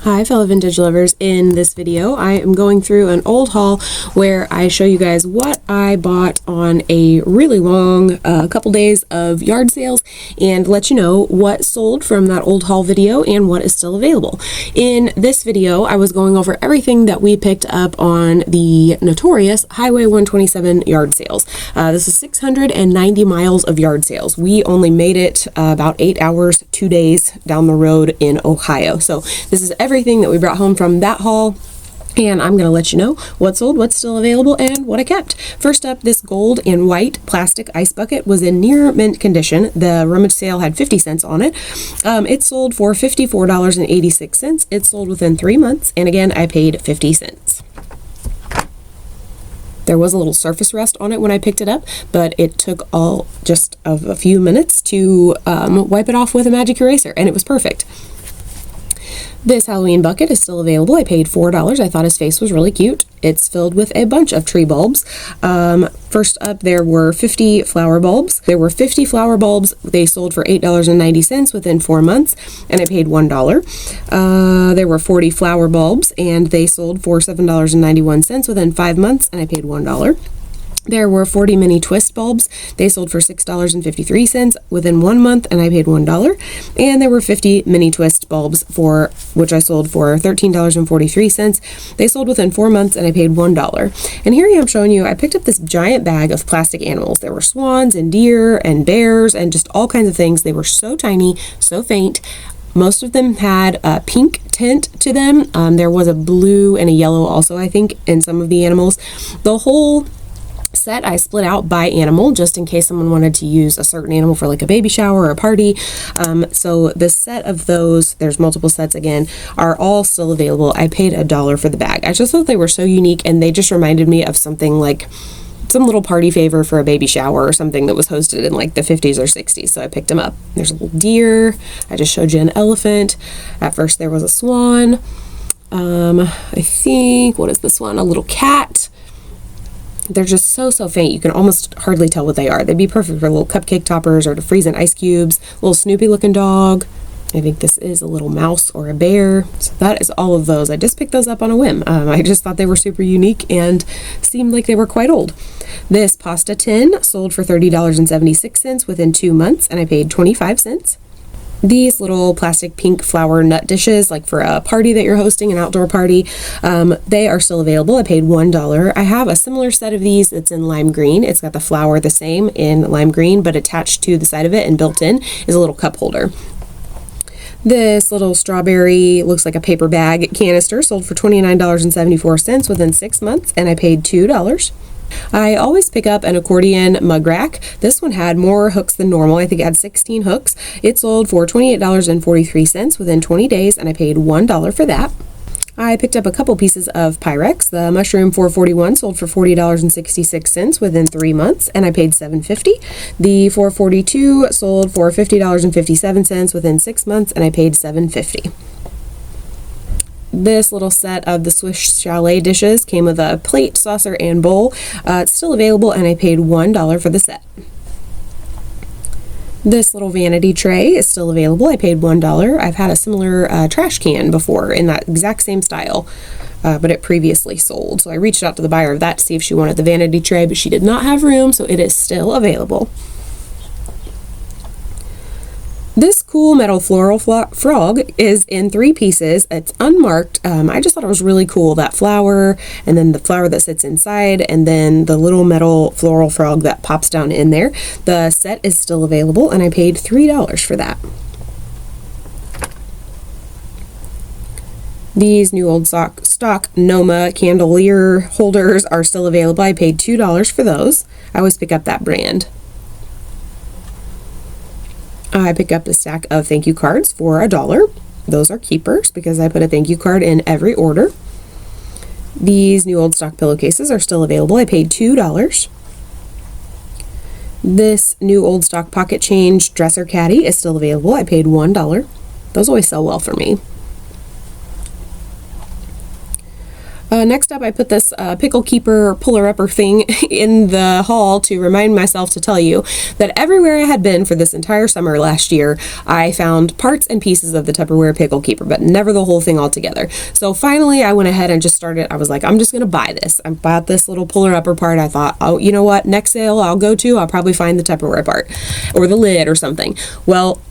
Hi fellow vintage lovers, in this video I am going through an old haul where I show you guys what I bought on a really long couple days of yard sales and let you know what sold from that old haul video and what is still available. In this video I was going over everything that we picked up on the notorious Highway 127 yard sales. This is 690 miles of yard sales. We only made it about 8 hours, 2 days down the road in Ohio. So this is everything that we brought home from that haul, and I'm going to let you know what sold, what's still available, and what I kept. First up, this gold and white plastic ice bucket was in near mint condition. The rummage sale had 50 cents on it. It sold for $54.86. It sold within 3 months, and again, I paid 50 cents. There was a little surface rust on it when I picked it up, but it took just a few minutes to wipe it off with a magic eraser, and it was perfect. This Halloween bucket is still available. I paid $4. I thought his face was really cute. It's filled with a bunch of tree bulbs. First up, there were 50 flower bulbs. There were 50 flower bulbs. They sold for $8.90 within 4 months, and I paid $1. There were 40 flower bulbs, and they sold for $7.91 within 5 months, and I paid $1. There were 40 mini twist bulbs. They sold for $6.53 within 1 month, and I paid $1. And there were 50 mini twist bulbs which I sold for $13.43. They sold within 4 months, and I paid $1. And here I am showing you, I picked up this giant bag of plastic animals. There were swans and deer and bears and just all kinds of things. They were so tiny, so faint. Most of them had a pink tint to them. There was a blue and a yellow also, I think, in some of the animals. The whole set I split out by animal just in case someone wanted to use a certain animal for like a baby shower or a party. So the set of those, there's multiple sets again, are all still available. I paid $1 for the bag. I just thought they were so unique, and they just reminded me of something like some little party favor for a baby shower or something that was hosted in like the 50s or 60s. So I picked them up. There's a little deer. I just showed you an elephant. At first there was a swan. I think, what is this one? A little cat. They're just so faint, you can almost hardly tell what they are. They'd be perfect for little cupcake toppers or to freeze in ice cubes. Little Snoopy looking dog. I think this is a little mouse or a bear. So that is all of those. I just picked those up on a whim. I just thought they were super unique and seemed like they were quite old. This pasta tin sold for $30.76 within 2 months, and I paid 25 cents. These little plastic pink flower nut dishes, like for a party that you're hosting, an outdoor party, they are still available. I paid $1. I have a similar set of these that's in lime green. It's got the flower the same in lime green, but attached to the side of it and built in is a little cup holder. This little strawberry, looks like a paper bag canister, sold for $29.74 within 6 months, and I paid $2. I always pick up an accordion mug rack. This one had more hooks than normal. I think it had 16 hooks. It sold for $28.43 within 20 days, and I paid $1 for that. I picked up a couple pieces of Pyrex. The mushroom 441 sold for $40.66 within 3 months, and I paid $7.50. The 442 sold for $50.57 within 6 months, and I paid $7.50. This little set of the Swiss Chalet dishes came with a plate, saucer, and bowl. It's still available, and I paid $1 for the set. This little vanity tray is still available. I paid $1. I've had a similar trash can before in that exact same style, but it previously sold. So I reached out to the buyer of that to see if she wanted the vanity tray, but she did not have room, so it is still available. This cool metal floral frog is in 3 pieces. It's unmarked. I just thought it was really cool, that flower, and then the flower that sits inside, and then the little metal floral frog that pops down in there. The set is still available, and I paid $3 for that. These new old stock Noma chandelier holders are still available. I paid $2 for those. I always pick up that brand. I picked up a stack of thank you cards for $1. Those are keepers because I put a thank you card in every order. These new old stock pillowcases are still available. I paid $2. This new old stock pocket change dresser caddy is still available. I paid $1. Those always sell well for me. Next up, I put this pickle keeper puller-upper thing in the haul to remind myself to tell you that everywhere I had been for this entire summer last year, I found parts and pieces of the Tupperware pickle keeper, but never the whole thing all together. So finally, I went ahead and just started. I was like, I'm just going to buy this. I bought this little puller-upper part. I thought, oh, you know what? Next sale I'll go to, I'll probably find the Tupperware part or the lid or something. Well,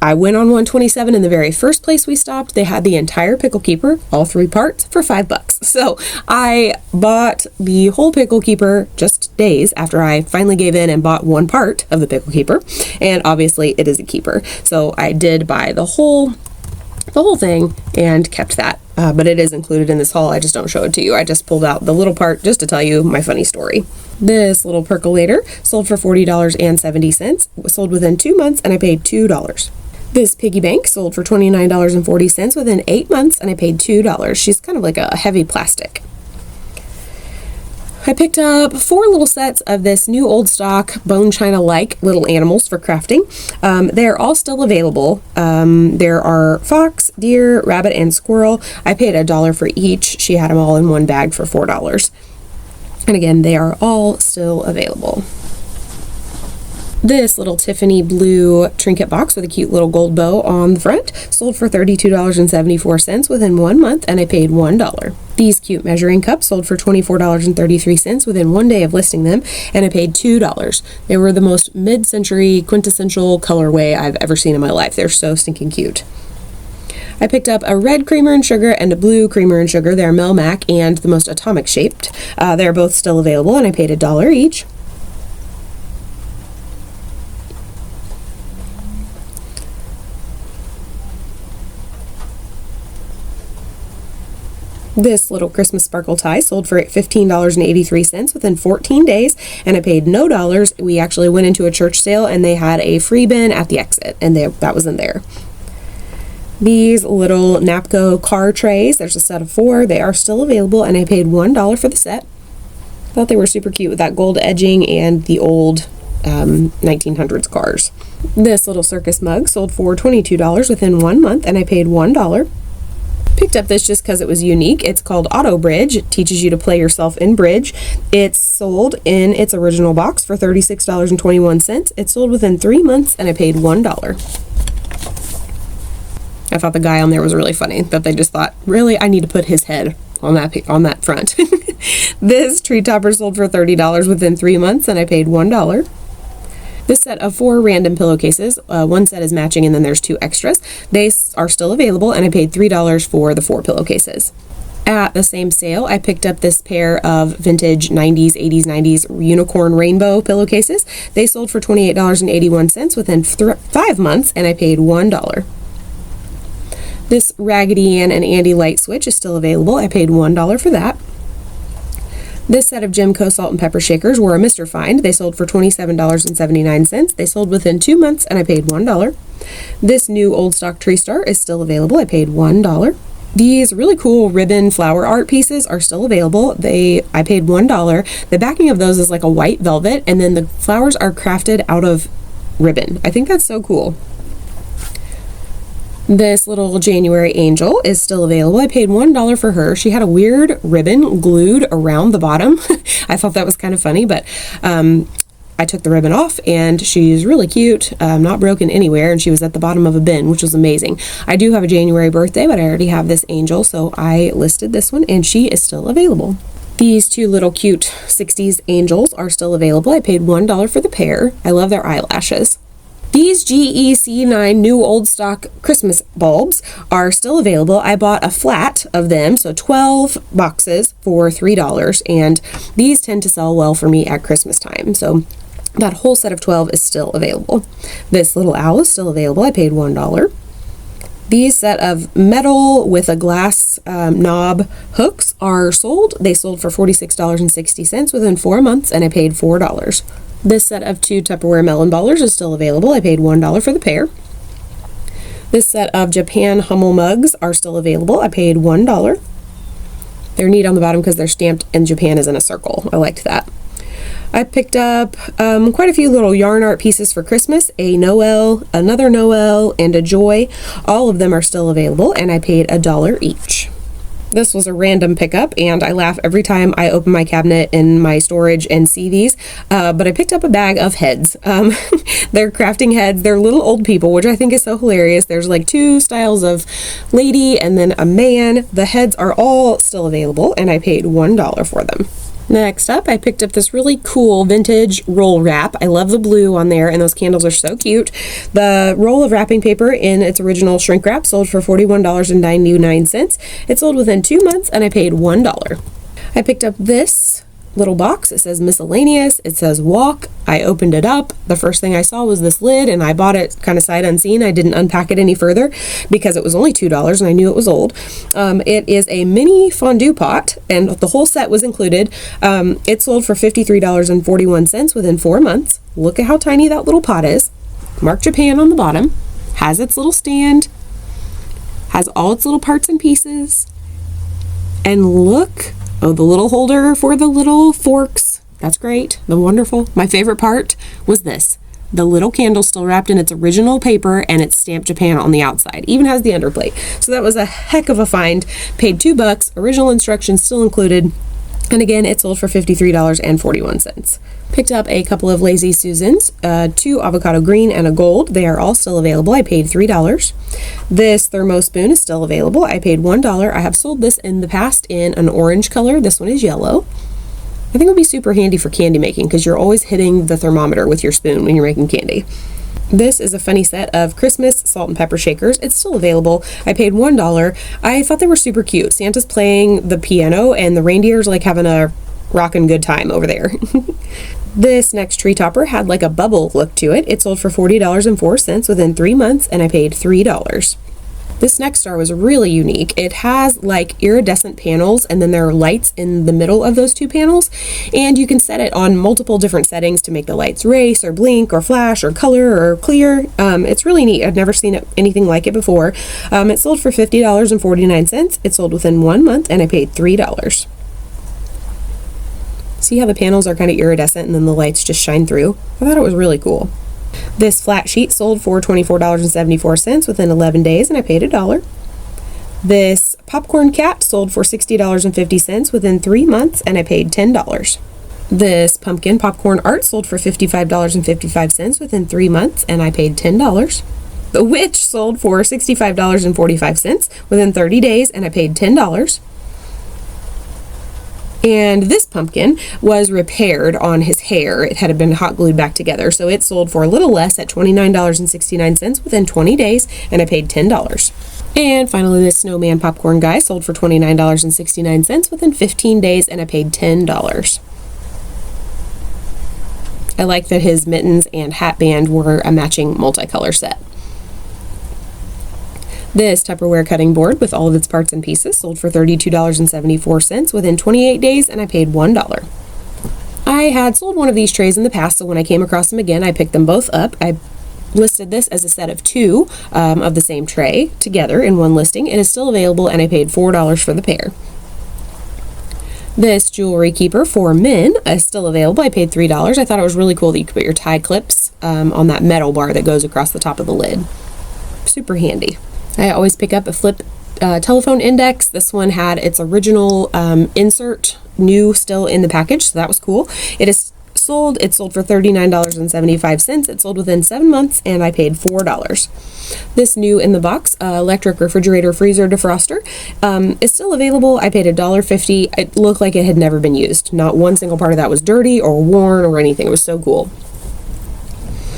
I went on 127 in the very first place we stopped. They had the entire pickle keeper, all 3 parts, for $5. So I bought the whole pickle keeper just days after I finally gave in and bought 1 part of the pickle keeper. And obviously it is a keeper. So I did buy the whole thing and kept that. But it is included in this haul. I just don't show it to you. I just pulled out the little part just to tell you my funny story. This little percolator sold for $40.70. It was sold within 2 months and I paid $2. This piggy bank sold for $29.40 within 8 months, and I paid $2. She's kind of like a heavy plastic. I picked up 4 little sets of this new old stock bone china-like little animals for crafting. They're all still available. There are fox, deer, rabbit, and squirrel. I paid $1 for each. She had them all in one bag for $4. And again, they are all still available. This little Tiffany blue trinket box with a cute little gold bow on the front sold for $32.74 within 1 month, and I paid $1. These cute measuring cups sold for $24.33 within 1 day of listing them, and I paid $2. They were the most mid-century quintessential colorway I've ever seen in my life. They're so stinking cute. I picked up a red creamer and sugar and a blue creamer and sugar. They're Melmac and the most atomic shaped. They're both still available, and I paid $1 each. This little Christmas sparkle tie sold for $15.83 within 14 days, and I paid no dollars. We actually went into a church sale, and they had a free bin at the exit, and that was in there. These little Napco car trays, there's a set of 4. They are still available, and I paid $1 for the set. Thought they were super cute with that gold edging and the old 1900s cars. This little circus mug sold for $22 within 1 month, and I paid $1. Picked up this just because it was unique. It's called Auto Bridge. It teaches you to play yourself in bridge. It's sold in its original box for $36.21. It sold within 3 months, and I paid $1. I thought the guy on there was really funny, that they just thought, really, I need to put his head on that front. This tree topper sold for $30 within 3 months, and I paid $1. This set of 4 random pillowcases, 1 set is matching and then there's 2 extras. They are still available, and I paid $3 for the 4 pillowcases. At the same sale, I picked up this pair of vintage 90s, 80s, 90s unicorn rainbow pillowcases. They sold for $28.81 within 5 months, and I paid $1. This Raggedy Ann and Andy light switch is still available. I paid $1 for that. This set of Jimco salt and pepper shakers were a Mr. Find. They sold for $27.79. They sold within 2 months, and I paid $1. This new old stock tree star is still available. I paid $1. These really cool ribbon flower art pieces are still available. I paid $1. The backing of those is like a white velvet, and then the flowers are crafted out of ribbon. I think that's so cool. This little January angel is still available. I paid $1 for her. She had a weird ribbon glued around the bottom. I thought that was kind of funny, but I took the ribbon off, and she's really cute, not broken anywhere, and she was at the bottom of a bin, which was amazing. I do have a January birthday, but I already have this angel, so I listed this one, and she is still available. These 2 little cute 60s angels are still available. I paid $1 for the pair. I love their eyelashes. These GEC9 new old stock Christmas bulbs are still available. I bought a flat of them, so 12 boxes for $3, and these tend to sell well for me at Christmas time, so that whole set of 12 is still available. This little owl is still available. I paid $1. These set of metal with a glass knob hooks are sold. They sold for $46.60 within 4 months, and I paid $4. This set of 2 Tupperware melon ballers is still available. I paid $1 for the pair. This set of Japan Hummel mugs are still available. I paid $1. They're neat on the bottom because they're stamped and Japan is in a circle. I liked that. I picked up quite a few little yarn art pieces for Christmas, a Noel, another Noel, and a Joy. All of them are still available, and I paid $1 each. This was a random pickup, and I laugh every time I open my cabinet in my storage and see these, but I picked up a bag of heads. They're crafting heads. They're little old people, which I think is so hilarious. There's like two styles of lady and then a man. The heads are all still available, and I paid $1 for them. Next up, I picked up this really cool vintage roll wrap. I love the blue on there, and those candles are so cute. The roll of wrapping paper in its original shrink wrap sold for $41.99. It sold within 2 months, and I paid $1. I picked up this little box. It says miscellaneous. It says walk. I opened it up. The first thing I saw was this lid, and I bought it kind of sight unseen. I didn't unpack it any further because it was only $2 and I knew it was old. It is a mini fondue pot, and the whole set was included. It sold for $53.41 within 4 months. Look at how tiny that little pot is. Marked Japan on the bottom. Has its little stand. Has all its little parts and pieces. And look. Oh, the little holder for the little forks. That's great. The wonderful. My favorite part was this. The little candle still wrapped in its original paper, and it's stamped Japan on the outside. Even has the underplate. So that was a heck of a find. Paid $2. Original instructions still included. And again, it sold for $53.41. Picked up a couple of Lazy Susans, 2 avocado green and a gold. They are all still available. I paid $3. This thermo spoon is still available. I paid $1. I have sold this in the past in an orange color. This one is yellow. I think it would be super handy for candy making because you're always hitting the thermometer with your spoon when you're making candy. This is a funny set of Christmas salt and pepper shakers. It's still available. I paid $1. I thought they were super cute. Santa's playing the piano and the reindeer's like having a rockin' good time over there. This next tree topper had like a bubble look to it. It sold for $40.04 within 3 months, and I paid $3. This next star was really unique. It has like iridescent panels, and then there are lights in the middle of those 2 panels, and you can set it on multiple different settings to make the lights race or blink or flash or color or clear. It's really neat. I've never seen anything like it before. It sold for $50.49. It sold within 1 month, and I paid $3. See how the panels are kind of iridescent and then the lights just shine through? I thought it was really cool. This flat sheet sold for $24.74 within 11 days, and I paid $1. This popcorn cat sold for $60.50 within 3 months, and I paid $10. This pumpkin popcorn art sold for $55.55 within 3 months, and I paid $10. The witch sold for $65.45 within 30 days, and I paid $10. And this pumpkin was repaired on his hair. It had been hot glued back together, so it sold for a little less at $29.69 within 20 days, and I paid $10. And finally, this snowman popcorn guy sold for $29.69 within 15 days, and I paid $10. I like that his mittens and hat band were a matching multicolor set. This Tupperware cutting board with all of its parts and pieces sold for $32.74 within 28 days, and I paid $1. I had sold one of these trays in the past, so when I came across them again, I picked them both up. I listed this as a set of 2 of the same tray together in one listing. It is still available, and I paid $4 for the pair. This jewelry keeper for men is still available. I paid $3. I thought it was really cool that you could put your tie clips on that metal bar that goes across the top of the lid. Super handy. I always pick up a flip telephone index. This one had its original insert new still in the package, so that was cool. It sold for $39.75. It sold within 7 months, and I paid $4. This new in the box electric refrigerator freezer defroster is still available. I paid $1.50. It looked like it had never been used. Not one single part of that was dirty or worn or anything. It was so cool.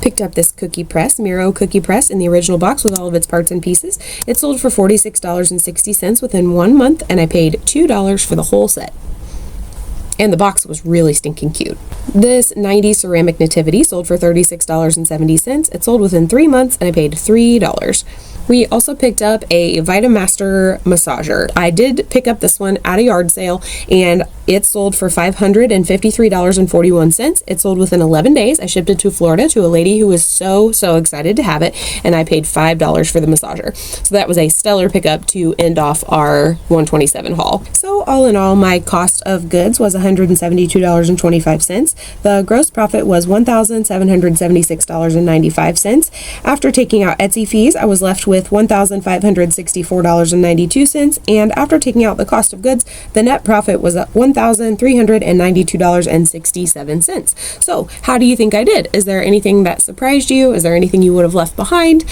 Picked up this cookie press, Miro cookie press in the original box with all of its parts and pieces. It sold for $46.60 within 1 month, and I paid $2 for the whole set. And the box was really stinking cute. This 90 ceramic nativity sold for $36.70. It sold within 3 months, and I paid $3. We also picked up a Vitamaster massager. I did pick up this one at a yard sale, and it sold for $553.41. It sold within 11 days. I shipped it to Florida to a lady who was so excited to have it, and I paid $5 for the massager. So that was a stellar pickup to end off our 127 haul. So all in all, my cost of goods was $172.25. The gross profit was $1,776.95. After taking out Etsy fees, I was left with with $1,564.92, and after taking out the cost of goods, the net profit was at $1,392.67. So how do you think I did? Is there anything that surprised you? Is there anything you would have left behind?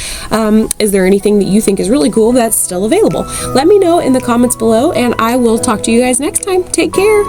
Is there anything that you think is really cool that's still available? Let me know in the comments below, and I will talk to you guys next time. Take care.